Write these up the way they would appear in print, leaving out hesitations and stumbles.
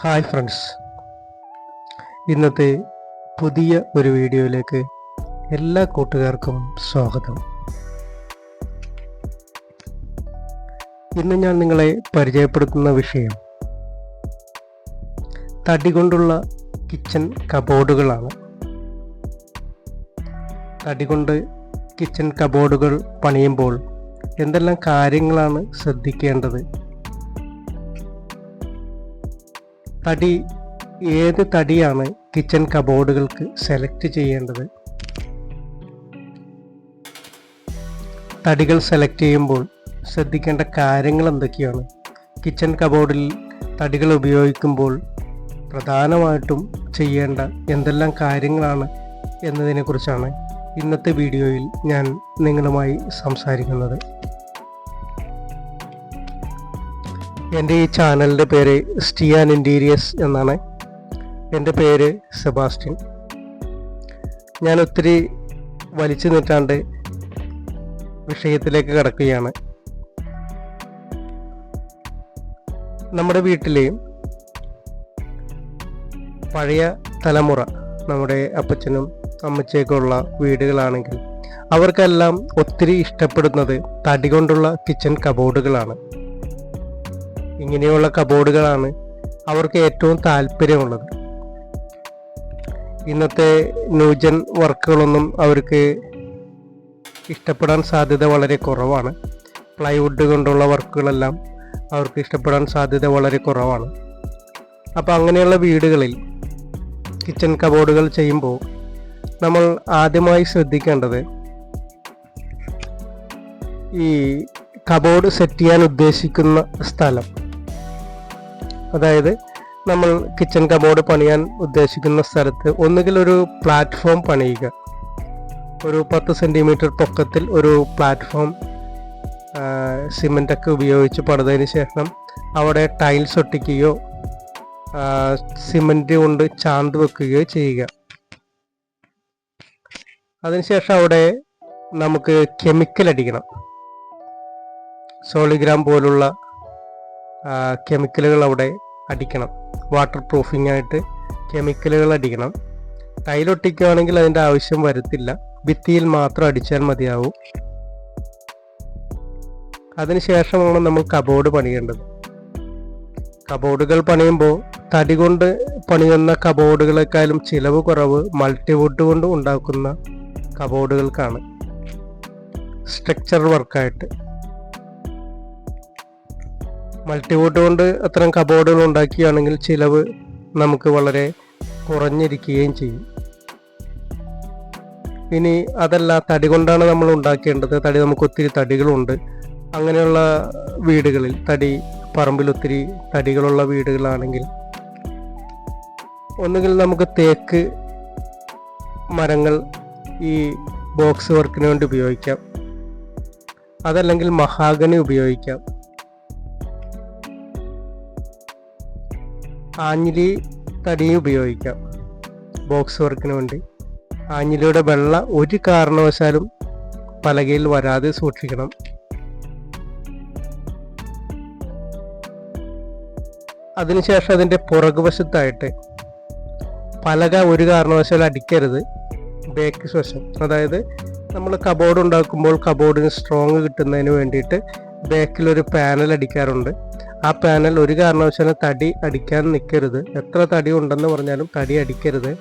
Hi friends, ഇന്നത്തെ പുതിയ ഒരു വീഡിയോയിലേക്ക് എല്ലാ കൂട്ടുകാർക്കും സ്വാഗതം. ഇന്ന് ഞാൻ നിങ്ങളെ പരിചയപ്പെടുത്തുന്ന വിഷയം തടി കൊണ്ടുള്ള കിച്ചൺ കബോർഡുകളാണ്. തടി കൊണ്ട് കിച്ചൺ കബോർഡുകൾ പണിയുമ്പോൾ എന്തെല്ലാം കാര്യങ്ങളാണ് ശ്രദ്ധിക്കേണ്ടത്, ഏത് തടിയാണ് കിച്ചൺ കബോർഡുകൾക്ക് സെലക്ട് ചെയ്യേണ്ടത്, തടികൾ സെലക്ട് ചെയ്യുമ്പോൾ ശ്രദ്ധിക്കേണ്ട കാര്യങ്ങൾ എന്തൊക്കെയാണ്, കിച്ചൺ കബോർഡിൽ തടികൾ ഉപയോഗിക്കുമ്പോൾ പ്രധാനമായിട്ടും ചെയ്യേണ്ട എന്തെല്ലാം കാര്യങ്ങളാണ് എന്നതിനെക്കുറിച്ചാണ് ഇന്നത്തെ വീഡിയോയിൽ ഞാൻ നിങ്ങളുമായി സംസാരിക്കുന്നത്. എൻ്റെ ഈ ചാനലിൻ്റെ പേര് സ്റ്റിയാൻ ഇൻറ്റീരിയേഴ്സ് എന്നാണ്. എൻ്റെ പേര് സെബാസ്റ്റ്യൻ. ഞാൻ ഒത്തിരി വലിച്ചു നീട്ടാണ്ട് വിഷയത്തിലേക്ക് കടക്കുകയാണ്. നമ്മുടെ വീട്ടിലെ പഴയ തലമുറ, നമ്മുടെ അപ്പച്ചനും അമ്മച്ചയൊക്കെ ഉള്ള വീടുകളാണെങ്കിൽ അവർക്കെല്ലാം ഒത്തിരി ഇഷ്ടപ്പെടുന്നത് തടി കൊണ്ടുള്ള കിച്ചൺ കബോർഡുകളാണ്. ഇങ്ങനെയുള്ള കബോർഡുകളാണ് അവർക്ക് ഏറ്റവും താല്പര്യമുള്ളത്. ഇന്നത്തെ ന്യൂജൻ വർക്കുകളൊന്നും അവർക്ക് ഇഷ്ടപ്പെടാൻ സാധ്യത വളരെ കുറവാണ്. പ്ലൈവുഡ് കൊണ്ടുള്ള വർക്കുകളെല്ലാം അവർക്ക് ഇഷ്ടപ്പെടാൻ സാധ്യത വളരെ കുറവാണ്. അപ്പോൾ അങ്ങനെയുള്ള വീടുകളിൽ കിച്ചൺ കബോർഡുകൾ ചെയ്യുമ്പോൾ നമ്മൾ ആദ്യമായി ശ്രദ്ധിക്കേണ്ടത് ഈ കബോർഡ് സെറ്റ് ചെയ്യാൻ ഉദ്ദേശിക്കുന്ന സ്ഥലം. അതായത് നമ്മൾ കിച്ചൺ കബോർഡ് പണിയാൻ ഉദ്ദേശിക്കുന്ന സ്ഥലത്ത് ഒന്നുകിൽ ഒരു പ്ലാറ്റ്ഫോം പണിയുക. ഒരു 10 സെൻറ്റിമീറ്റർ പൊക്കത്തിൽ ഒരു പ്ലാറ്റ്ഫോം സിമെൻ്റൊക്കെ ഉപയോഗിച്ച് പണിതതിന് ശേഷം അവിടെ ടൈൽസ് ഒട്ടിക്കുകയോ സിമെൻറ്റ് കൊണ്ട് ചാന്ത് വെക്കുകയോ ചെയ്യുക. അതിനുശേഷം അവിടെ നമുക്ക് കെമിക്കൽ അടിക്കണം. സോളിഗ്രാം പോലുള്ള കെമിക്കലുകൾ അവിടെ അടിക്കണം. വാട്ടർ പ്രൂഫിംഗ് ആയിട്ട് കെമിക്കലുകൾ അടിക്കണം. ടൈലൊട്ടിക്കുകയാണെങ്കിൽ അതിൻ്റെ ആവശ്യം വരത്തില്ല, ഭിത്തിയിൽ മാത്രം അടിച്ചാൽ മതിയാവും. അതിനുശേഷമാണ് നമ്മൾ കബോർഡ് പണിയേണ്ടത്. കബോർഡുകൾ പണിയുമ്പോൾ തടി കൊണ്ട് പണിയുന്ന കബോർഡുകളെക്കാളും ചിലവ് കുറവ് മൾട്ടിവുഡ് കൊണ്ട് ഉണ്ടാക്കുന്ന കബോർഡുകൾക്കാണ്. സ്ട്രക്ചർ വർക്കായിട്ട് മൾട്ടിവുഡ് കൊണ്ട് അത്തരം കബോർഡുകൾ ഉണ്ടാക്കുകയാണെങ്കിൽ ചിലവ് നമുക്ക് വളരെ കുറഞ്ഞിരിക്കുകയും ചെയ്യും. ഇനി അതല്ല, തടി കൊണ്ടാണ് നമ്മൾ ഉണ്ടാക്കേണ്ടത്, നമുക്ക് ഒത്തിരി തടികളുണ്ട്, അങ്ങനെയുള്ള വീടുകളിൽ പറമ്പിൽ ഒത്തിരി തടികളുള്ള വീടുകളാണെങ്കിൽ ഒന്നുകിൽ നമുക്ക് തേക്ക് മരങ്ങൾ ഈ ബോക്സ് വർക്കിന് വേണ്ടി ഉപയോഗിക്കാം, അതല്ലെങ്കിൽ മഹാഗണി ഉപയോഗിക്കാം. ആഞ്ഞിലി തടിയും ഉപയോഗിക്കാം ബോക്സ് വർക്കിന് വേണ്ടി. ആഞ്ഞിലിയുടെ വെള്ള ഒരു കാരണവശാലും പലകയിൽ വരാതെ സൂക്ഷിക്കണം. അതിനുശേഷം അതിൻ്റെ പുറകുവശത്തായിട്ട് പലക ഒരു കാരണവശാലും അടിക്കരുത്. ബേക്ക് വശം, അതായത് നമ്മൾ കബോർഡ് ഉണ്ടാക്കുമ്പോൾ കബോർഡിന് സ്ട്രോങ് കിട്ടുന്നതിന് വേണ്ടിയിട്ട് ബാക്കിലൊരു പാനൽ അടിക്കാറുണ്ട്. ആ പാനൽ ഒരു കാരണവശാലും തടി അടിക്കാൻ നിൽക്കരുത്. എത്ര തടി ഉണ്ടെന്ന് പറഞ്ഞാലും തടി അടിക്കരുത്.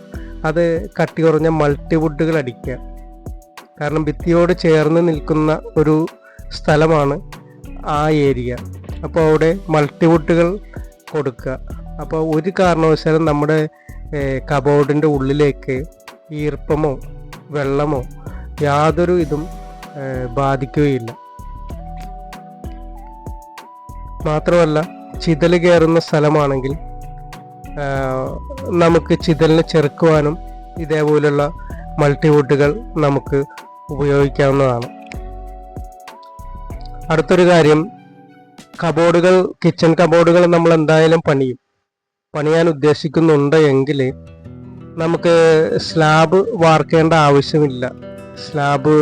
അത് കട്ടി കുറഞ്ഞ മൾട്ടിവുഡുകൾ അടിക്കുക. കാരണം ഭിത്തിയോട് ചേർന്ന് നിൽക്കുന്ന ഒരു സ്ഥലമാണ് ആ ഏരിയ. അപ്പോൾ അവിടെ മൾട്ടിവുഡുകൾ കൊടുക്കുക. അപ്പോൾ ഒരു കാരണവശാലും നമ്മുടെ കബോർഡിൻ്റെ ഉള്ളിലേക്ക് ഈർപ്പമോ വെള്ളമോ യാതൊരു ഇതും ബാധിക്കുകയില്ല. മാത്രമല്ല, ചിതൽ കയറുന്ന സ്ഥലമാണെങ്കിൽ നമുക്ക് ചിതലിനെ ചെറുക്കുവാനും ഇതേപോലുള്ള മൾട്ടിവുഡുകൾ നമുക്ക് ഉപയോഗിക്കാവുന്നതാണ്. അടുത്തൊരു കാര്യം, കിച്ചൺ കബോർഡുകൾ നമ്മൾ എന്തായാലും പണിയാൻ ഉദ്ദേശിക്കുന്നുണ്ട് എങ്കിൽ നമുക്ക് സ്ലാബ് വാർക്കേണ്ട ആവശ്യമില്ല. സ്ലാബ്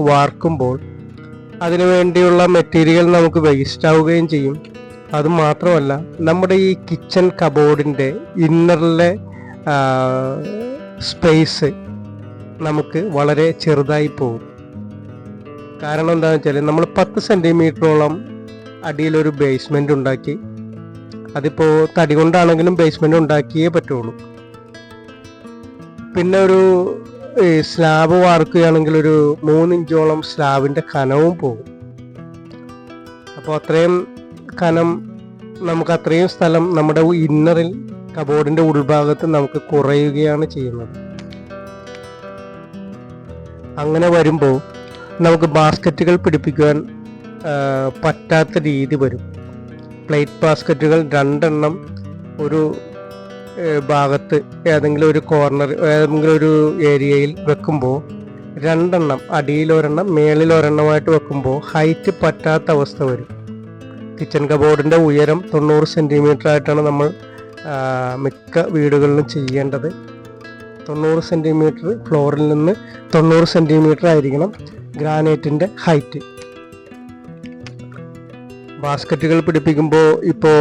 വാർക്കുമ്പോൾ അതിനു വേണ്ടിയുള്ള മെറ്റീരിയൽ നമുക്ക് വേസ്റ്റ് ആവുകയും ചെയ്യും. അതുമാത്രമല്ല, നമ്മുടെ ഈ കിച്ചൺ കബോർഡിൻ്റെ ഇന്നറിലെ സ്പേസ് നമുക്ക് വളരെ ചെറുതായി പോകും. കാരണം എന്താണെന്ന് വെച്ചാൽ നമ്മൾ 10 സെൻറ്റിമീറ്ററോളം അടിയിലൊരു ബേസ്മെൻ്റ് ഉണ്ടാക്കി, അതിപ്പോൾ തടി കൊണ്ടാണെങ്കിലും ബേസ്മെൻ്റ് ഉണ്ടാക്കിയേ പറ്റുള്ളൂ. പിന്നെ ഒരു സ്ലാബ് വാർക്കുകയാണെങ്കിൽ ഒരു 3 ഇഞ്ചോളം സ്ലാബിൻ്റെ കനവും പോകും. അപ്പോൾ അത്രയും കനം, നമുക്ക് അത്രയും സ്ഥലം നമ്മുടെ ഇന്നറിൽ കബോർഡിൻ്റെ ഉൾഭാഗത്ത് നമുക്ക് കുറയുകയാണ് ചെയ്യുന്നത്. അങ്ങനെ വരുമ്പോൾ നമുക്ക് ബാസ്ക്കറ്റുകൾ പിടിപ്പിക്കുവാൻ പറ്റാത്ത രീതി വരും. പ്ലേറ്റ് ബാസ്ക്കറ്റുകൾ 2 എണ്ണം ഒരു ഭാഗത്ത് ഏതെങ്കിലും ഒരു കോർണർ, ഏതെങ്കിലും ഒരു ഏരിയയിൽ വെക്കുമ്പോൾ 2 എണ്ണം അടിയിലൊരെണ്ണം മേളിലൊരെണ്ണമായിട്ട് വെക്കുമ്പോൾ ഹൈറ്റ് പറ്റാത്ത അവസ്ഥ വരും. കിച്ചൺ കബോർഡിൻ്റെ ഉയരം 90 സെൻറ്റിമീറ്റർ ആയിട്ടാണ് നമ്മൾ മിക്ക വീടുകളിലും ചെയ്യേണ്ടത്. 90 സെൻറ്റിമീറ്റർ ഫ്ലോറിൽ നിന്ന് 90 സെൻറ്റിമീറ്റർ ആയിരിക്കണം ഗ്രാനൈറ്റിൻ്റെ ഹൈറ്റ്. ബാസ്ക്കറ്റുകൾ പിടിപ്പിക്കുമ്പോൾ ഇപ്പോൾ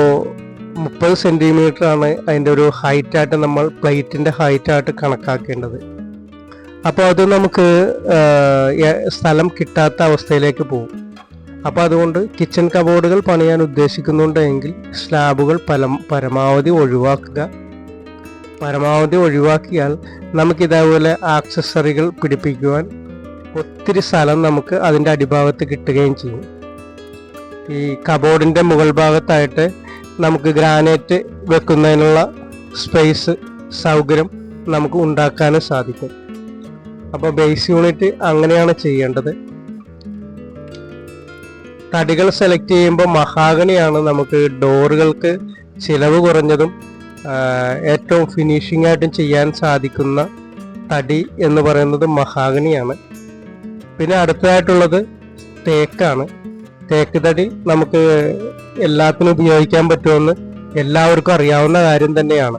30 സെൻറ്റിമീറ്റർ ആണ് അതിൻ്റെ ഒരു ഹൈറ്റായിട്ട് നമ്മൾ പ്ലേറ്റിൻ്റെ ഹൈറ്റായിട്ട് കണക്കാക്കേണ്ടത്. അപ്പോൾ അത് നമുക്ക് സ്ഥലം കിട്ടാത്ത അവസ്ഥയിലേക്ക് പോകും. അപ്പോൾ അതുകൊണ്ട് കിച്ചൺ കബോർഡുകൾ പണിയാൻ ഉദ്ദേശിക്കുന്നുണ്ടെങ്കിൽ സ്ലാബുകൾ പരമാവധി ഒഴിവാക്കുക. പരമാവധി ഒഴിവാക്കിയാൽ നമുക്കിതേപോലെ ആക്സസറികൾ പിടിപ്പിക്കുവാൻ ഒത്തിരി സ്ഥലം നമുക്ക് അതിൻ്റെ അടിഭാഗത്ത് കിട്ടുകയും ചെയ്യും. ഈ കബോർഡിൻ്റെ മുകൾ ഭാഗത്തായിട്ട് നമുക്ക് ഗ്രാനൈറ്റ് വെക്കുന്നതിനുള്ള സ്പേസ് സൗകര്യം നമുക്ക് ഉണ്ടാക്കാനും സാധിക്കും. അപ്പോൾ ബേസ് യൂണിറ്റ് അങ്ങനെയാണ് ചെയ്യേണ്ടത്. തടികൾ സെലക്ട് ചെയ്യുമ്പോൾ മഹാഗണിയാണ് നമുക്ക് ഡോറുകൾക്ക് ചിലവ് കുറഞ്ഞതും ഏറ്റവും ഫിനിഷിംഗ് ആയിട്ടും ചെയ്യാൻ സാധിക്കുന്ന തടി എന്ന് പറയുന്നത് മഹാഗണിയാണ്. പിന്നെ അടുത്തതായിട്ടുള്ളത് തേക്കാണ്. തേക്ക് തടി നമുക്ക് എല്ലാത്തിനും ഉപയോഗിക്കാൻ പറ്റുമെന്ന് എല്ലാവർക്കും അറിയാവുന്ന കാര്യം തന്നെയാണ്.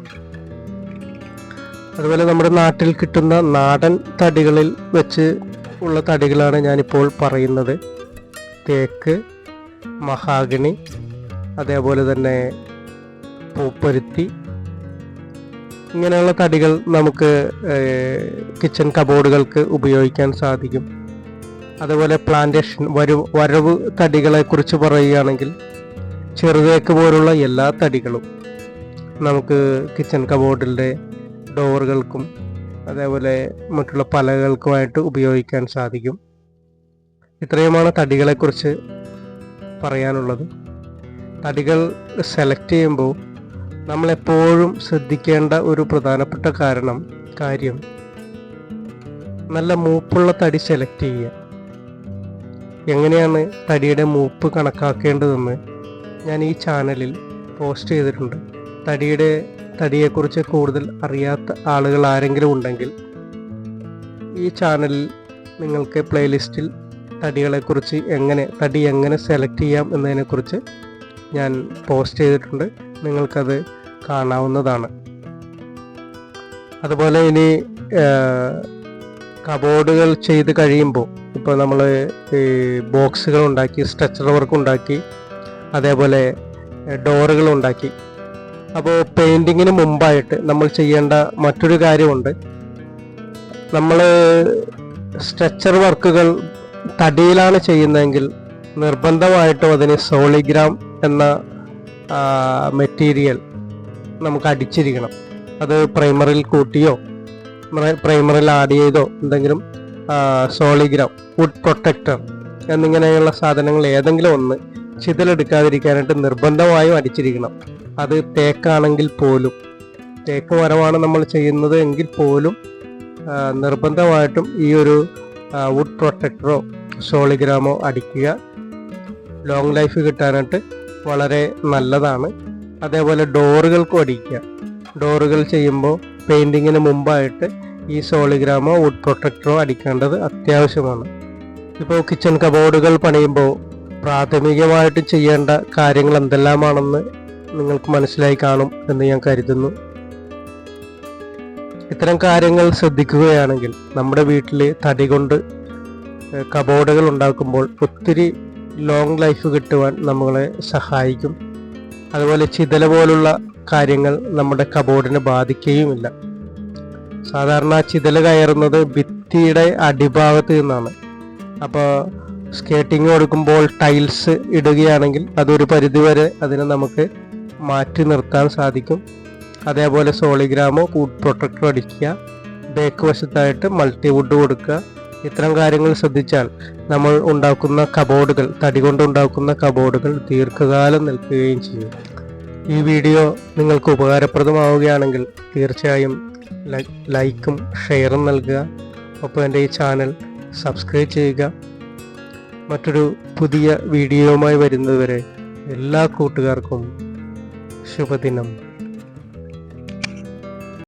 അതുപോലെ നമ്മുടെ നാട്ടിൽ കിട്ടുന്ന നാടൻ തടികളിൽ വെച്ച് ഉള്ള തടികളാണ് ഞാനിപ്പോൾ പറയുന്നത്. തേക്ക്, മഹാഗണി, അതേപോലെ തന്നെ പൂപ്പരുത്തി, ഇങ്ങനെയുള്ള തടികൾ നമുക്ക് കിച്ചൺ കബോർഡുകൾക്ക് ഉപയോഗിക്കാൻ സാധിക്കും. അതുപോലെ പ്ലാന്റേഷൻ വരവ് തടികളെ കുറിച്ച് പറയുകയാണെങ്കിൽ ചെറുതേക്ക് പോലുള്ള എല്ലാ തടികളും നമുക്ക് കിച്ചൺ കബോർഡിൻ്റെ ഡോറുകൾക്കും അതേപോലെ മറ്റുള്ള പലകൾക്കുമായിട്ട് ഉപയോഗിക്കാൻ സാധിക്കും. ഇത്രയുമാണ് തടികളെക്കുറിച്ച് പറയാനുള്ളത്. തടികൾ സെലക്ട് ചെയ്യുമ്പോൾ നമ്മളെപ്പോഴും ശ്രദ്ധിക്കേണ്ട ഒരു പ്രധാനപ്പെട്ട കാര്യം നല്ല മൂപ്പുള്ള തടി സെലക്ട് ചെയ്യുക. എങ്ങനെയാണ് തടിയുടെ മൂപ്പ് കണക്കാക്കേണ്ടതെന്ന് ഞാൻ ഈ ചാനലിൽ പോസ്റ്റ് ചെയ്തിട്ടുണ്ട്. തടിയെക്കുറിച്ച് കൂടുതൽ അറിയാത്ത ആളുകൾ ആരെങ്കിലും ഉണ്ടെങ്കിൽ ഈ ചാനലിൽ നിങ്ങൾക്ക് പ്ലേലിസ്റ്റിൽ തടികളെക്കുറിച്ച് തടി എങ്ങനെ സെലക്ട് ചെയ്യാം എന്നതിനെക്കുറിച്ച് ഞാൻ പോസ്റ്റ് ചെയ്തിട്ടുണ്ട്. നിങ്ങൾക്കത് കാണാവുന്നതാണ്. അതുപോലെ ഇനി കബോർഡുകൾ ചെയ്ത് കഴിയുമ്പോൾ ഇപ്പോൾ നമ്മൾ ഈ ബോക്സുകൾ ഉണ്ടാക്കി, സ്ട്രെച്ചർ വർക്ക് ഉണ്ടാക്കി, അതേപോലെ ഡോറുകൾ ഉണ്ടാക്കി. അപ്പോൾ പെയിൻറ്റിങ്ങിന് മുമ്പായിട്ട് നമ്മൾ ചെയ്യേണ്ട മറ്റൊരു കാര്യമുണ്ട്. നമ്മൾ സ്ട്രെച്ചർ വർക്കുകൾ തടിയിലാണ് ചെയ്യുന്നതെങ്കിൽ നിർബന്ധമായിട്ടും അതിന് സോളിഗ്രാം എന്ന മെറ്റീരിയൽ നമുക്ക് അടിച്ചിരിക്കണം. അത് പ്രൈമറിൽ കൂട്ടിയോ പ്രൈമറിൽ ആഡ് ചെയ്തോ എന്തെങ്കിലും സോളിഗ്രാം, വുഡ് പ്രൊട്ടക്ടർ എന്നിങ്ങനെയുള്ള സാധനങ്ങൾ ഏതെങ്കിലും ഒന്ന് ചിതലെടുക്കാതിരിക്കാനായിട്ട് നിർബന്ധമായും അടിച്ചിരിക്കണം. അത് തേക്കാണെങ്കിൽ പോലും, തേക്ക് മരമാണ് നമ്മൾ ചെയ്യുന്നത് എങ്കിൽ പോലും നിർബന്ധമായിട്ടും ഈ ഒരു വുഡ് പ്രൊട്ടക്ടറോ സോളിഗ്രാമോ അടിക്കുക. ലോങ് ലൈഫ് കിട്ടാനായിട്ട് വളരെ നല്ലതാണ്. അതേപോലെ ഡോറുകൾക്കും അടിക്കുക. ഡോറുകൾ ചെയ്യുമ്പോൾ പെയിൻറ്റിങ്ങിന് മുമ്പായിട്ട് ഈ സോളിഗ്രാമോ വുഡ് പ്രൊട്ടക്ടറോ അടിക്കേണ്ടത് അത്യാവശ്യമാണ്. ഇപ്പോൾ കിച്ചൺ കബോർഡുകൾ പണിയുമ്പോൾ പ്രാഥമികമായിട്ട് ചെയ്യേണ്ട കാര്യങ്ങൾ എന്തെല്ലാമാണെന്ന് നിങ്ങൾക്ക് മനസ്സിലായി കാണും എന്ന് ഞാൻ കരുതുന്നു. ഇത്തരം കാര്യങ്ങൾ ശ്രദ്ധിക്കുകയാണെങ്കിൽ നമ്മുടെ വീട്ടിൽ തടി കൊണ്ട് കബോർഡുകൾ ഉണ്ടാക്കുമ്പോൾ ഒത്തിരി ലോങ് ലൈഫ് കിട്ടുവാൻ നമ്മളെ സഹായിക്കും. അതുപോലെ ചിതല പോലുള്ള കാര്യങ്ങൾ നമ്മുടെ കബോർഡിനെ ബാധിക്കുകയുമില്ല. സാധാരണ ചിതല കയറുന്നത് ഭിത്തിയുടെ അടിഭാഗത്ത് നിന്നാണ്. അപ്പോൾ സ്കേറ്റിംഗ് കൊടുക്കുമ്പോൾ ടൈൽസ് ഇടുകയാണെങ്കിൽ അതൊരു പരിധിവരെ അതിനെ നമുക്ക് മാറ്റി നിർത്താൻ സാധിക്കും. അതേപോലെ സോളിഗ്രാമോ വുഡ് പ്രൊട്ടക്ടറോ അടിക്കുക, ബേക്ക് വശത്തായിട്ട് മൾട്ടിവുഡ് കൊടുക്കുക. ഇത്തരം കാര്യങ്ങൾ ശ്രദ്ധിച്ചാൽ നമ്മൾ ഉണ്ടാക്കുന്ന കബോർഡുകൾ, തടി കൊണ്ടുണ്ടാക്കുന്ന കബോർഡുകൾ ദീർഘകാലം നിൽക്കുകയും ചെയ്യും. ഈ വീഡിയോ നിങ്ങൾക്ക് ഉപകാരപ്രദമാവുകയാണെങ്കിൽ തീർച്ചയായും ലൈക്കും ഷെയറും നൽകുക. ഒപ്പം എൻ്റെ ഈ ചാനൽ സബ്സ്ക്രൈബ് ചെയ്യുക. മറ്റൊരു പുതിയ വീഡിയോയുമായി വരുന്നതുവരെ എല്ലാ കൂട്ടുകാർക്കും ശുഭദിനം.